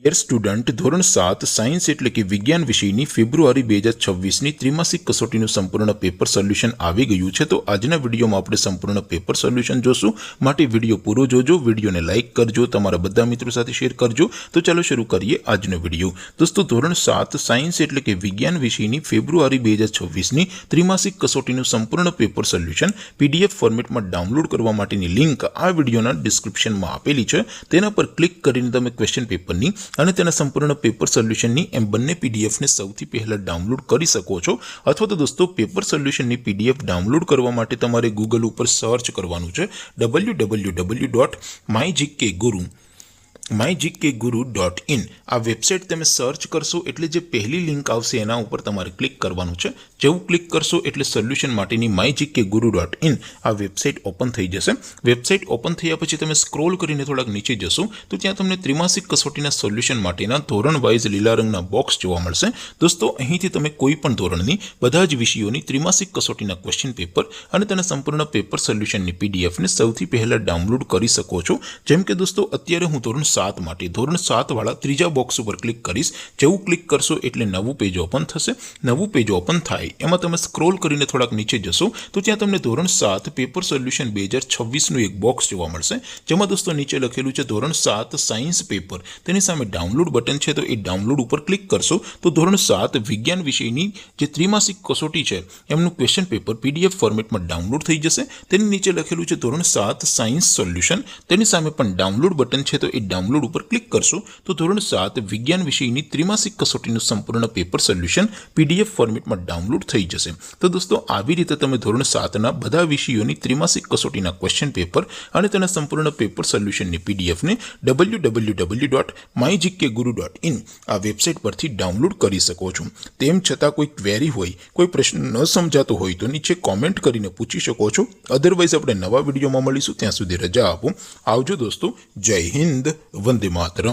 Dear student, ધોરણ 7 science એટલે કે વિજ્ઞાન વિષયની ફેબ્રુઆરી 2026ની ત્રિમાસિક કસોટીનું સંપૂર્ણ પેપર સોલ્યુશન આવી ગયું છે। તો આજના વિડીયોમાં આપણે સંપૂર્ણ પેપર સોલ્યુશન જોશું, માટે વિડીયો પૂરો જોજો, વિડીયોને લાઇક કરજો, તમારા બધા મિત્રો સાથે શેર કરજો। તો ચાલો શરૂ કરીએ આજનો વિડીયો। દોસ્તો, ધોરણ 7 સાયન્સ એટલે કે વિજ્ઞાન વિષયની ફેબ્રુઆરી 2026ની ત્રિમાસિક કસોટીનું સંપૂર્ણ પેપર સોલ્યુશન PDF ફોર્મેટમાં ડાઉનલોડ કરવા માટેની લિંક આ વિડીયોના ડિસ્ક્રિપ્શનમાં આપેલી છે। તેના પર ક્લિક કરીને તમે ક્વેશ્ચન પેપરની અને તેના સંપૂર્ણ પેપર સોલ્યુશનની એમ બંને પીડીએફને સૌથી પહેલા ડાઉનલોડ કરી શકો છો। અથવા તો દોસ્તો, પેપર સોલ્યુશનની પીડીએફ ડાઉનલોડ કરવા માટે તમારે ગૂગલ ઉપર સર્ચ કરવાનું છે www.mygkguru.in। આ વેબસાઇટ તમે સર્ચ કરશો એટલે જે પહેલી લિંક આવશે એના ઉપર તમારે ક્લિક કરવાનું છે। જેવું ક્લિક કરશો એટલે સોલ્યુશન માટેની mygkguru.in આ વેબસાઇટ ઓપન થઈ જશે। વેબસાઇટ ઓપન થયા પછી તમે સ્ક્રોલ કરીને થોડાક નીચે જશો તો ત્યાં તમને ત્રિમાસિક કસોટીના સોલ્યુશન માટેના ધોરણ વાઇઝ લીલા રંગના બોક્સ જોવા મળશે। દોસ્તો, અહીંથી તમે કોઈ પણ ધોરણની બધા જ વિષયોની ત્રિમાસિક કસોટીના ક્વેશ્ચન પેપર અને તેના સંપૂર્ણ પેપર સોલ્યુશનની પીડીએફને સૌથી પહેલા ડાઉનલોડ કરી શકો છો। જેમ કે દોસ્તો, અત્યારે હું ધોરણ 7 માટે ધોરણ 7 વાળા ત્રીજા બોક્સ ઉપર ક્લિક કરીશ। જેવું ક્લિક કરશો એટલે નવું પેજ ઓપન થશે। નવું પેજ ઓપન થાય એમાં તમે સ્ક્રોલ કરીને થોડાક નીચે જશો તો ત્યાં તમને ધોરણ 7 પેપર સોલ્યુશન 2026નું એક બોક્સ જોવા મળશે, જેમાં દોસ્તો નીચે લખેલું છે ધોરણ 7 સાયન્સ પેપર। તેની સામે ડાઉનલોડ બટન છે, તો એ ડાઉનલોડ ઉપર ક્લિક કરશો તો ધોરણ 7 વિજ્ઞાન વિષયની જે ત્રિમાસિક કસોટી છે એમનું ક્વેશ્ચન પેપર PDF ફોર્મેટમાં ડાઉનલોડ થઈ જશે। તેની નીચે લખેલું છે ધોરણ 7 સાયન્સ સોલ્યુશન। તેની સામે પણ ડાઉનલોડ બટન છે, તો એ ડાઉનલોડ ઉપર ક્લિક કરશો તો ધોરણ 7 વિજ્ઞાન વિષયની ત્રિમાસિક કસોટીનું સંપૂર્ણ પેપર સોલ્યુશન PDF ફોર્મેટમાં ડાઉનલોડ થઈ જશે। તો દોસ્તો, આવી રીતે તમે ધોરણ 7ના બધા વિષયોની ત્રિમાસિક કસોટીના ક્વેશ્ચન પેપર અને તેના સંપૂર્ણ પેપર સોલ્યુશનની પીડીએફને www.mygkguru.in આ વેબસાઇટ પરથી ડાઉનલોડ કરી શકો છો। તેમ છતાં કોઈ ક્વેરી હોય, કોઈ પ્રશ્ન ન સમજાતો હોય તો નીચે કોમેન્ટ કરીને પૂછી શકો છો। અધરવાઇઝ આપણે નવા વિડીયોમાં મળીશું, ત્યાં સુધી રજા આપો। આવજો દોસ્તો, જય હિન્દ, વંદે માતરમ।